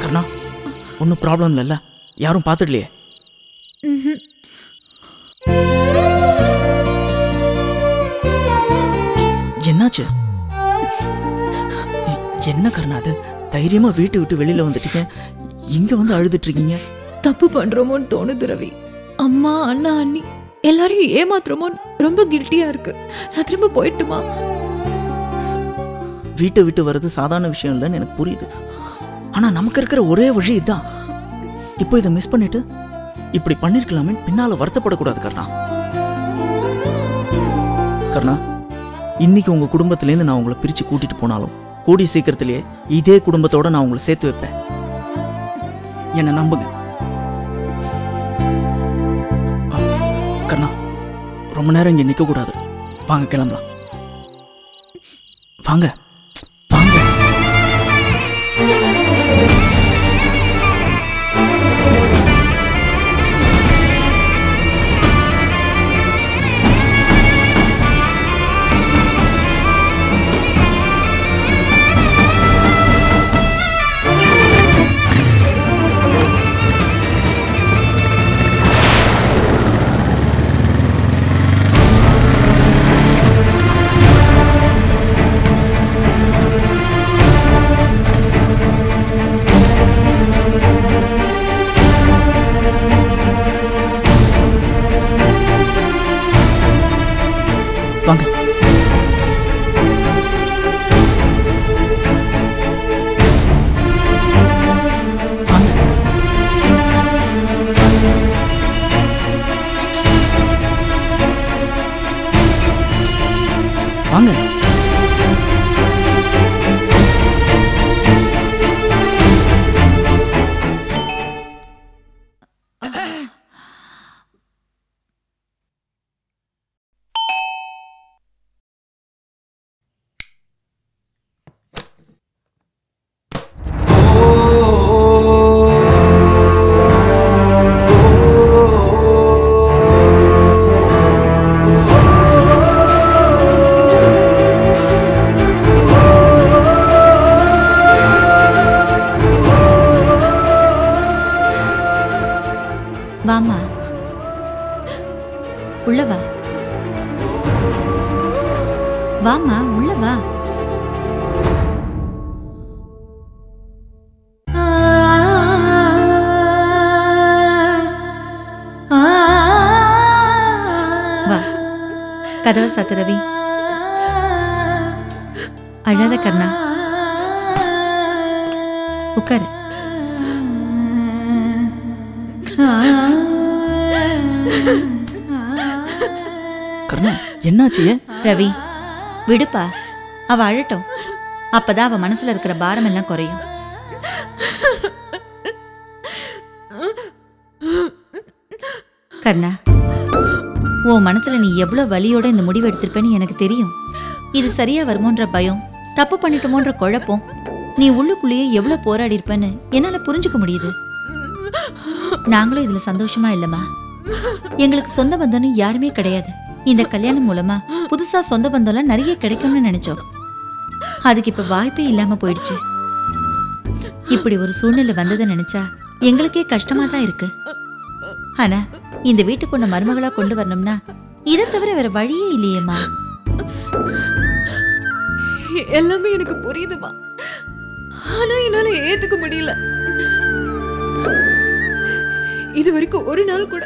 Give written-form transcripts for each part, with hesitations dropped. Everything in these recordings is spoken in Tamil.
கர்ணா ஒன்றும் ப்ராப்ளம் இல்லைல்ல? யாரும் பார்த்துடலையே? என்னாச்சு? என்ன கர்ணா அது? தைரியமா வீட்டை விட்டு வெளியில வந்துட்டீங்க, இங்க வந்து அழுதுட்டு இருக்கீங்க. தப்பு பண்றோமோன்னு தோணுது ரவி. அம்மா அண்ணா அண்ணி எல்லாரையும் ஏமாத்துறோமோன்னு ரொம்ப கில்ட்டியா இருக்கு. நான் திரும்ப போயிட்டுமா? வீட்டை விட்டு வர்றது சாதாரண விஷயம் இல்லைன்னு எனக்கு புரியுது. ஆனா நமக்கு இருக்கிற ஒரே வழி இதுதான். இப்போ இதை மிஸ் பண்ணிட்டு இப்படி பண்ணிருக்கலாமே பின்னால வருத்தப்படக்கூடாது கர்ணா. கர்ணா, இன்னைக்கு உங்க குடும்பத்திலேருந்து நான் உங்களை பிரிச்சு கூட்டிட்டு போனாலும் கூடி சீக்கிரத்திலேயே இதே குடும்பத்தோட நான் உங்களை சேர்த்து வைப்பேன். என்ன நம்புங்க கர்ணா. ரொம்ப நேரம் இங்க நிக்க கூடாது. வாங்க கிளம்பலாம். வாங்க வாங்க. வாங்க. வாங்க. வாமா, உள்ள வா. வாமா, உள்ள வா. வா, கதவை சாத்து ரவி. அழாத கர்ணா, உட்காரு. கர்ணா, என்னாச்சு? ரவி, விடுப்பா, அவ அழட்டும். அப்பதான் அவ மனசுல இருக்கிற பாரம் எல்லாம் குறையும். கர்ணா, உன் மனசுல நீ எவ்வளவு வலியோட இந்த முடிவு எடுத்திருப்பேன்னு எனக்கு தெரியும். இது சரியா வருமோன்ற பயம், தப்பு பண்ணிட்டோமோன்ற குழப்பம், நீ உள்ளுக்குள்ளேயே எவ்வளவு போராடி இருப்பேன்னு என்னால புரிஞ்சுக்க முடியுது. நாங்களும் இதுல சந்தோஷமா இல்லம்மா. எங்களுக்கு சொந்த பந்தம்னு யாருமே கிடையாது. இந்த கல்யாணம் மூலமா புதுசா சொந்த பந்தம்லாம் நிறைய கிடைக்கும்னு நினைச்சோம். அதுக்கு இப்ப வாய்ப்பே இல்லாம போயிடுச்சு. இப்படி ஒரு சூழ்நிலை வந்ததை நினைச்சா எங்களுக்கே கஷ்டமா தான் இருக்கு. ஆனா இந்த வீட்டுக்குள்ள மருமகளா கொண்டு வரணும்னா இதை தவிர வேற வழியே இல்லையேம்மா. எல்லாமே எனக்கு புரியுதுமா, ஆனா என்னால ஏத்துக்க முடியல. இது வரைக்கும் ஒரு நாள் கூட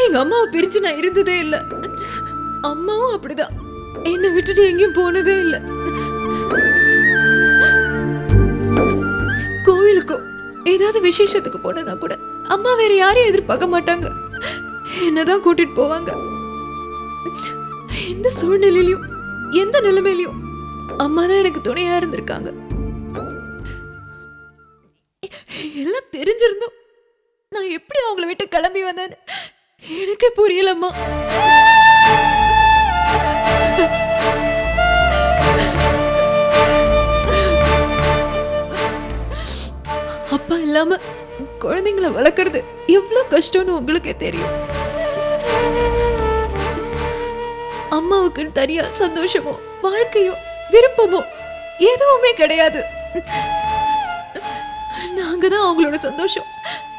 எங்க அம்மாவை பிரிச்சு நான் இருந்ததே இல்ல. அம்மாவும் அப்படிதான், என்னை விட்டுட்டு எங்கேயும் போனதே இல்ல. கோவிலுக்கோ ஏதாவது விசேஷத்துக்கு போனா கூட அம்மா வேற யாரையும் எதிர்பார்க்க மாட்டாங்க, என்னதான் கூட்டிட்டு போவாங்க. எந்த சூழ்நிலையிலும் எந்த நிலைமையிலும் அம்மா தான் எனக்கு துணையா இருந்திருக்காங்க. எல்லாம் தெரிஞ்சிருந்தோம் நான் எப்படி அவங்கள விட்டு கிளம்பி வந்தேன்னு எனக்கு புரியலம்மா. அப்பா இல்லாம குழந்தைங்களை வளர்க்கறது எவ்வளவு கஷ்டம்னு உங்களுக்கே தெரியும். அம்மாவுக்கு தனியா சந்தோஷமோ வாழ்க்கையோ விருப்பமோ எதுவுமே கிடையாது. நாங்க நாங்க தான் அவங்களோட சந்தோஷம்,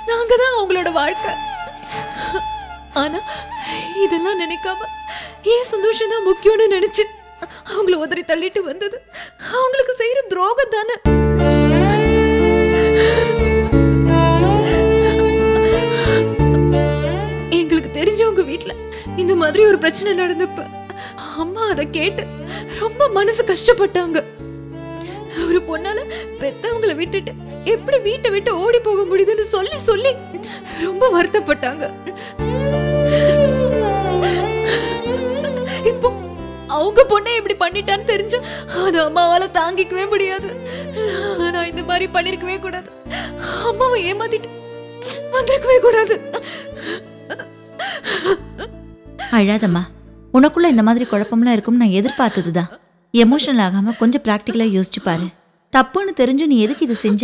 நாங்க தான் அவங்களோட வாழ்க்கை. ஆனா இதெல்லாம் நினைக்காம ஏன் சந்தோஷம் தான் முக்கியம்னு நினைச்சு அவங்கள உதறி தள்ளிட்டு வந்தது அவங்களுக்கு செய்யற துரோகம் தானே. எங்களுக்கு தெரிஞ்சவங்க வீட்டுல இந்த மாதிரி ஒரு பிரச்சனை நடந்தப்ப அம்மா அதை கேட்டு ரொம்ப மனசு கஷ்டப்பட்டாங்க. ஒரு பொண்ணால பெத்தவங்களை விட்டுட்டு எப்படி வீட்டை விட்டு ஓடி போக முடியுதுன்னு சொல்லி சொல்லி ரொம்ப வருத்தப்பட்டாங்க. இப்போ அவங்க பொண்ணை இப்படி பண்ணிட்டான்னு தெரிஞ்சா அது அம்மாவால தாங்கிக்கவே முடியாது. நான் இந்த மாதிரி பண்ணிருக்கவே கூடாது, அம்மாவை ஏமாத்திட்டு வந்திருக்கவே கூடாது. அழாதம்மா, உனக்குள்ள இந்த மாதிரி குழப்பம்லாம் இருக்கும்னு நான் எதிர்பார்த்ததுதான். எமோஷனல் ஆகாம கொஞ்சம் பிராக்டிக்கலா யோசிச்சு பாரு. தப்புன்னு தெரிஞ்சு நீ எதுக்கு இது செஞ்ச?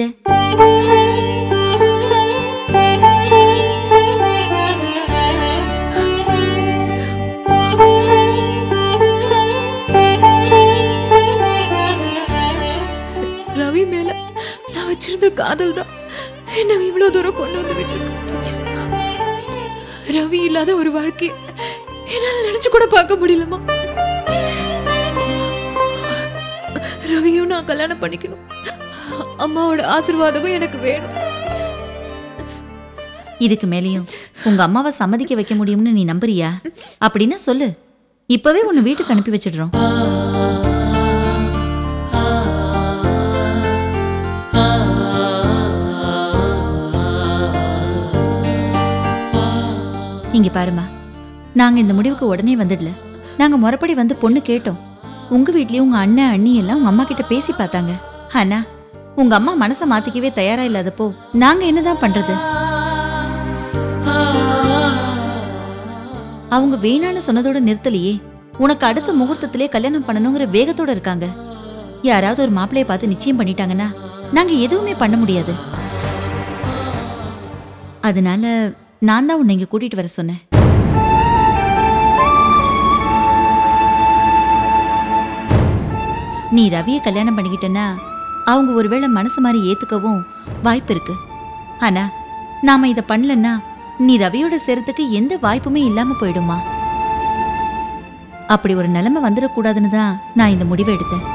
ரவி மேல நான் வச்சிருந்த காதல் தான் என்ன இவ்வளவு தூரம் கொண்டு வந்து விட்டுருக்கு. ரவி இல்லாத ஒரு வாழ்க்கைய என்னால நினைச்சு கூட பார்க்க முடியலமா. ரவியும் நான் கல்யாணம் பண்ணிக்கணும், அம்மாவோட ஆசீர்வாதமும் எனக்கு வேணும். இதுக்கு மேலேயும் உங்க அம்மாவை சம்மதிக்க வைக்க முடியும்னு நீ நம்புறியா? அப்படின்னா சொல்லு, இப்பவே உன்னை வீட்டுக்கு அனுப்பி வச்சிடுறோம். இங்க பாருமா, நாங்க இந்த முடிவுக்கு உடனே வந்துடல. நாங்க முறைப்படி வந்து பொண்ணு கேட்டோம். உங்க வீட்லயும் உங்க அண்ணன் அண்ணி எல்லாம் உங்க அம்மா கிட்ட பேசி பார்த்தாங்க. ஆனா உங்க அம்மா மனசை மாத்திக்கவே தயாரா இல்லாதப்போ நாங்க என்னதான் பண்றது? அவங்க வேணான்னு சொன்னதோட நிறுத்தலையே, உனக்கு அடுத்த முகூர்த்தத்திலே கல்யாணம் பண்ணணுங்கிற வேகத்தோட இருக்காங்க. யாராவது ஒரு மாப்பிள்ளைய பார்த்து நிச்சயம் பண்ணிட்டாங்கன்னா நாங்க எதுவுமே பண்ண முடியாது. அதனால நான் தான் உன்னை இங்க கூட்டிட்டு வர சொன்னேன். நீ ரவியை கல்யாணம் பண்ணிக்கிட்டனா அவங்க ஒருவேளை மனசு மாதிரி ஏத்துக்கவும் வாய்ப்பு இருக்கு. ஆனா நாம இத பண்ணலன்னா நீ ரவியோட சேரத்துக்கு எந்த வாய்ப்புமே இல்லாம போயிடுமா. அப்படி ஒரு நிலைமை வந்துடக்கூடாதுன்னு தான் நான் இந்த முடிவை எடுத்தேன்.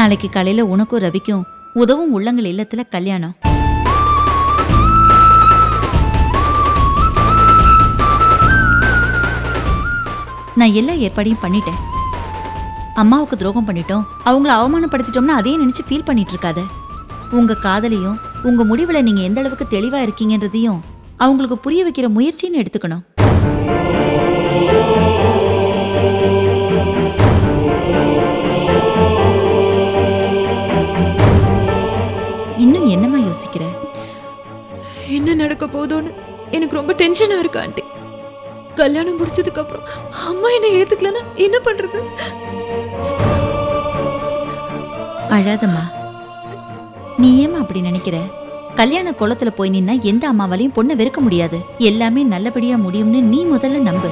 நாளைக்கு காலையில உனக்கும் ரவிக்கும் உதவும் உள்ளங்கள் இல்லத்துல கல்யாணம். நான் எல்லா ஏற்பாடையும் பண்ணிட்டேன். அம்மாவுக்கு துரோகம் பண்ணிட்டோம், அவங்கள அவமானப்படுத்திட்டோம்னா அதே நினைச்சு ஃபீல் பண்ணிட்டு இருக்காத. உங்க காதலையும் உங்க முடிவுல நீங்க எந்த அளவுக்கு தெளிவா இருக்கீங்கன்றதையும் அவங்களுக்கு புரிய வைக்கிற முயற்சின்னு எடுத்துக்கணும். இன்னும் என்னமா யோசிக்கிற? என்ன நடக்க போதோன்னு எனக்கு ரொம்ப டென்ஷனா இருக்கு ஆண்டி. கல்யாணம் முடிச்சதுக்கு அப்புறம் அம்மா என்ன ஏத்துக்கலன்னா என்ன பண்றது? அழாதம்மா, நீ ஏமா அப்படி நினைக்கிற? கல்யாண கோலத்துல போய் நின்னா எந்த அம்மாவாலையும் பொண்ணை வெறுக்க முடியாது. எல்லாமே நல்லபடியா முடியும்னு நீ முதல்ல நம்பு.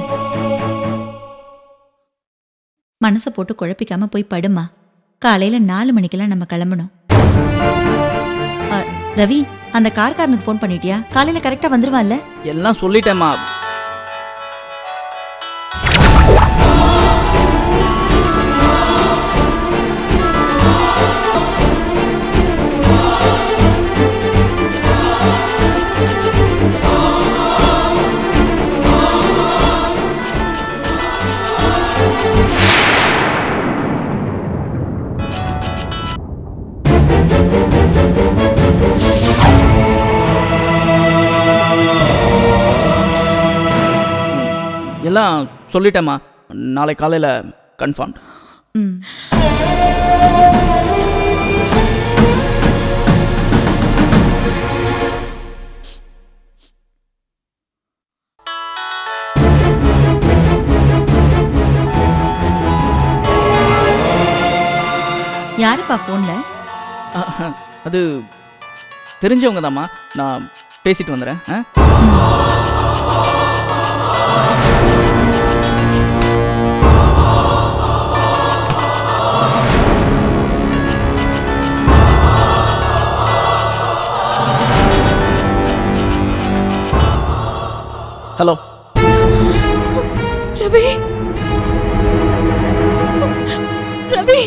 மனசை போட்டு குழப்பிக்காம போய் படுமா. காலையில 4 மணிக்கெல்லாம் நம்ம கிளம்பணும். ரவி, அந்த கார்காரனுக்கு ஃபோன் பண்ணிட்டியா? காலையில கரெக்டா வந்துருவான்ல? எல்லாம் சொல்லிட்டேம்மா. எல்லாம் சொல்லிட்டேம்மா. நாளை காலையில் கன்ஃபார்ம். யாருப்பா ஃபோன்ல? அது தெரிஞ்சவங்க தாம்மா. நான் பேசிட்டு வந்துடுறேன். ஹலோ ரவி ரவி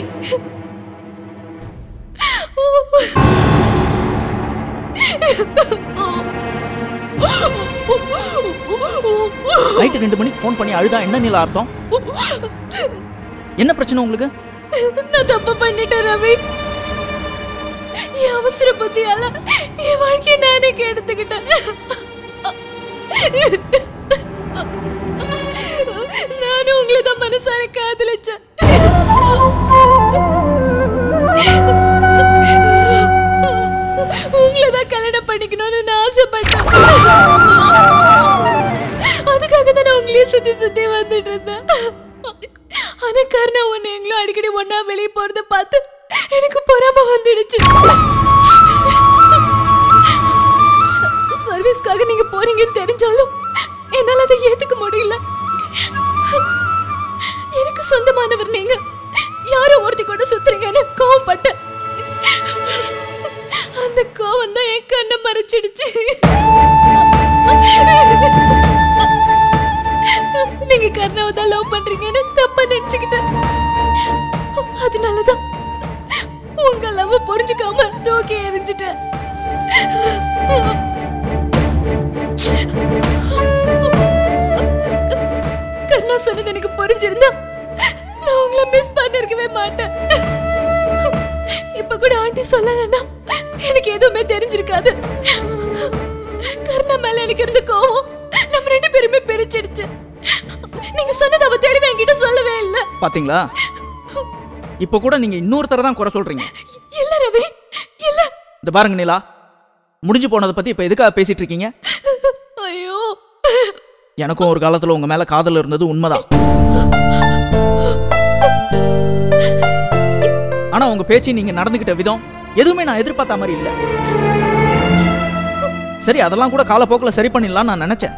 நைட்டு 2 மணிக்கு ஃபோன் பண்ணி அழுதா என்ன நிலா அர்த்தம்? என்ன பிரச்சனை உங்களுக்கு? நான் தப்பு பண்ணிட்டேன் ரவி. என் அவசர புத்தியால என் வாழ்க்கையை நானே கெடுத்துக்கிட்டேன். நானும் உங்களை தான் மனசார காதலிச்சேன். உங்களை தான் கல்யாணம் பண்ணிக்கணும்னு நான் ஆசைப்பட்டேன். அதுக்காக தான் நான் உங்களையும் சுத்தி சுத்தி வந்துட்டு இருந்தேன். ஆனா கர்ணா ஒண்ணு எங்களும் அடிக்கடி ஒன்னா வெளியே போறத பார்த்து எனக்கு பொறாம வந்துடுச்சு. சர்வீஸ்க்காக நீங்க போறீங்கன்னு தெரிஞ்சாலும் என்னால அதை ஏத்துக்க முடியல. எனக்கு சொந்தமானவர் நீங்க யாரோ ஒருத்தி கூட சுத்துறீங்கன்னு கோவப்பட்டேன். அந்த கோவம் தான் என் கண்ணை மறைச்சிடுச்சு. நீங்க கர்ணாவை தான் லவ் பண்றீங்கன்னு தப்பா நினைச்சுக்கிட்டேன். அதனாலதான் உங்க லவ் புரிஞ்சுக்காம தூக்கி எறிஞ்சிட்டேன். கர்ணா சொன்னது எனக்கு புரிஞ்சிருந்தா நான் உங்களை மிஸ் பண்ணிருக்கவே மாட்டேன். இப்ப கூட ஆண்டி சொல்லலன்னா எனக்கு எதுவுமே தெரிஞ்சிருக்காது. கர்ணா மேல எனக்கு இருந்த கோவம் நம்ம 2 பேருமே பிரிச்சிடுச்சு. நீங்க சொன்னது அவ தெளிவா என்கிட்ட சொல்லவே இல்ல. பாத்தீங்களா? இப்ப கூட நீங்க இன்னொருத்தர தான் குறை சொல்றீங்க. இல்ல ரவி, இல்ல. இந்த பாருங்க நிலா, முடிஞ்சு போனதை பத்தி இப்ப எதுக்காக பேசிட்டு இருக்கீங்க? ஐயோ, எனக்கும் ஒரு காலத்துல உங்க மேல காதல் இருந்தது உண்மைதான். ஆனா உங்க பேச்சு, நீங்க நடந்துகிட்ட விதம் எதுவுமே நான் எதிர்பார்த்த மாதிரி இல்ல. சரி, அதெல்லாம் கூட காலப்போக்கில் சரி பண்ணிடலாம் நான் நினைச்சேன்.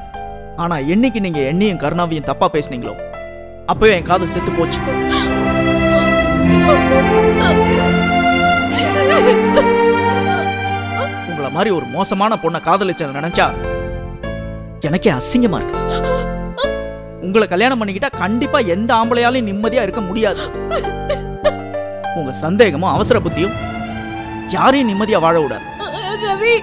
ஆனா என்னைக்கு நீங்க என்னையும் கருணாவையும் தப்பா பேசுனீங்களோ அப்பவே என் காதல் செத்து போச்சு. உங்களை மாதிரி ஒரு மோசமான பொண்ணை காதலிச்ச நினைச்சா எனக்கே அசிங்கமா இருக்கு. உங்களை கல்யாணம் பண்ணிக்கிட்டா கண்டிப்பா எந்த ஆம்பளையாலையும் நிம்மதியா இருக்க முடியாது. உங்க சந்தேகமும் அவசர புத்தியும் யாரையும் நிம்மதியா வாழ விடாது. ரவி,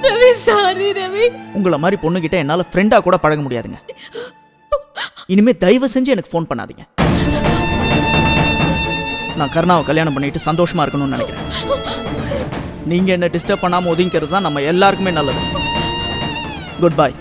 ரவி, சாரி ரவி. உங்களை மாதிரி பொண்ணுகிட்ட என்னால ஃப்ரெண்டா கூட பழக முடியாதுங்க. இனிமே தயவு செஞ்சு எனக்கு ஃபோன் பண்ணாதீங்க. நான் கருணாவை கல்யாணம் பண்ணிட்டு சந்தோஷமா இருக்கணும்னு நினைக்கிறேன். நீங்க என்ன டிஸ்டர்ப் பண்ணாம ஒதுங்கிறது தான் நம்ம எல்லாருக்குமே நல்லது. Good bye.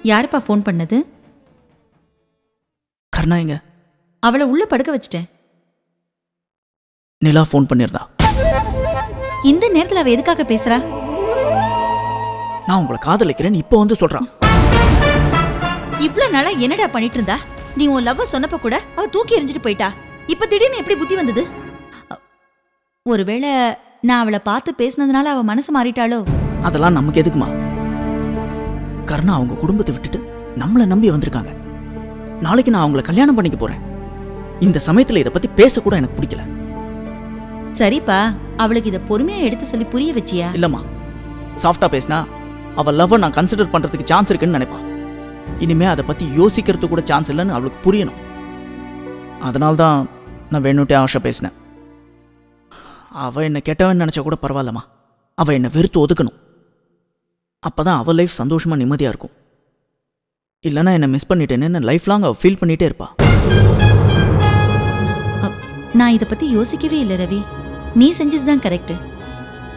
யாருப்பா ஃபோன் பண்ணது? கருணா எங்க? அவளை உள்ள படுக்க வச்சிட்டேன். நிலா ஃபோன் பண்ணிருந்தா. இந்த நேரத்துல அவ எதுக்காக பேசுறா? நான் உங்களை காதலிக்கிறேன்னு இப்போ வந்து சொல்றான். இவ்வளவு நாளா என்னடா பண்ணிட்டு இருந்தா? நீ உன் லவ்வ சொன்னப்ப கூட அவ தூக்கி எறிஞ்சிட்டு போயிட்டா. இப்ப திடீர்னு எப்படி புத்தி வந்தது? ஒருவேளை நான் அவளை பார்த்து பேசினதுனால அவ மனசு மாறிட்டாளோ? அதெல்லாம் நமக்கு எதுக்குமா? கருணா அவங்க குடும்பத்தை விட்டுட்டு நம்மளை நம்பி வந்திருக்காங்க. நாளைக்கு நான் அவங்கள கல்யாணம் பண்ணிக்க போறேன். இந்த சமயத்துல இதை பத்தி பேச கூட எனக்கு பிடிக்கல. சரிப்பா, அவளுக்கு இதை பொறுமையா எடுத்து சொல்லி புரிய வச்சியா? இல்லம்மா, சாஃப்டா பேசினா அவ லவ் நான் கன்சிடர் பண்றதுக்கு சான்ஸ் இருக்குன்னு நினைப்பா. இனிமே அதை பத்தி யோசிக்கிறதுக்கு கூட சான்ஸ் இல்லைன்னு அவளுக்கு புரியணும். அதனால்தான் நான் வேணுட்டே ஆஷா பேசினேன். அவ என்ன கெட்டவன் நினைச்சா கூட பரவாயில்லம்மா, அவ என்னை வெறுத்து ஒதுக்கணும். அப்பதான் அவ லைஃப் சந்தோஷமா நிம்மதியா இருக்கும். இல்லைன்னா என்னை மிஸ் பண்ணிட்டேன்னு லைஃப் லாங் அவ ஃபீல் பண்ணிட்டே இருப்பா. நான் இதை பத்தி யோசிக்கவே இல்லை ரவி. நீ செஞ்சதுதான் கரெக்ட்.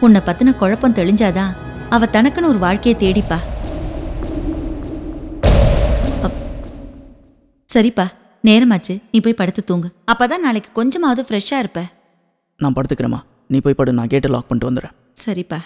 உன்னை பத்தின குழப்பம் தெளிஞ்சாதான் அவ தனக்குன்னு ஒரு வாழ்க்கையை தேடிப்பா. சரிப்பா, நேரமாச்சு, நீ போய் படுத்து தூங்கு. அப்பதான் நாளைக்கு கொஞ்சமாவது ஃப்ரெஷ்ஷா இருப்ப. நான் படுத்துக்கிறேம்மா, நீ போய் படு. நான் கேட்டை லாக் பண்ணிட்டு வந்துடுறேன். சரிப்பா.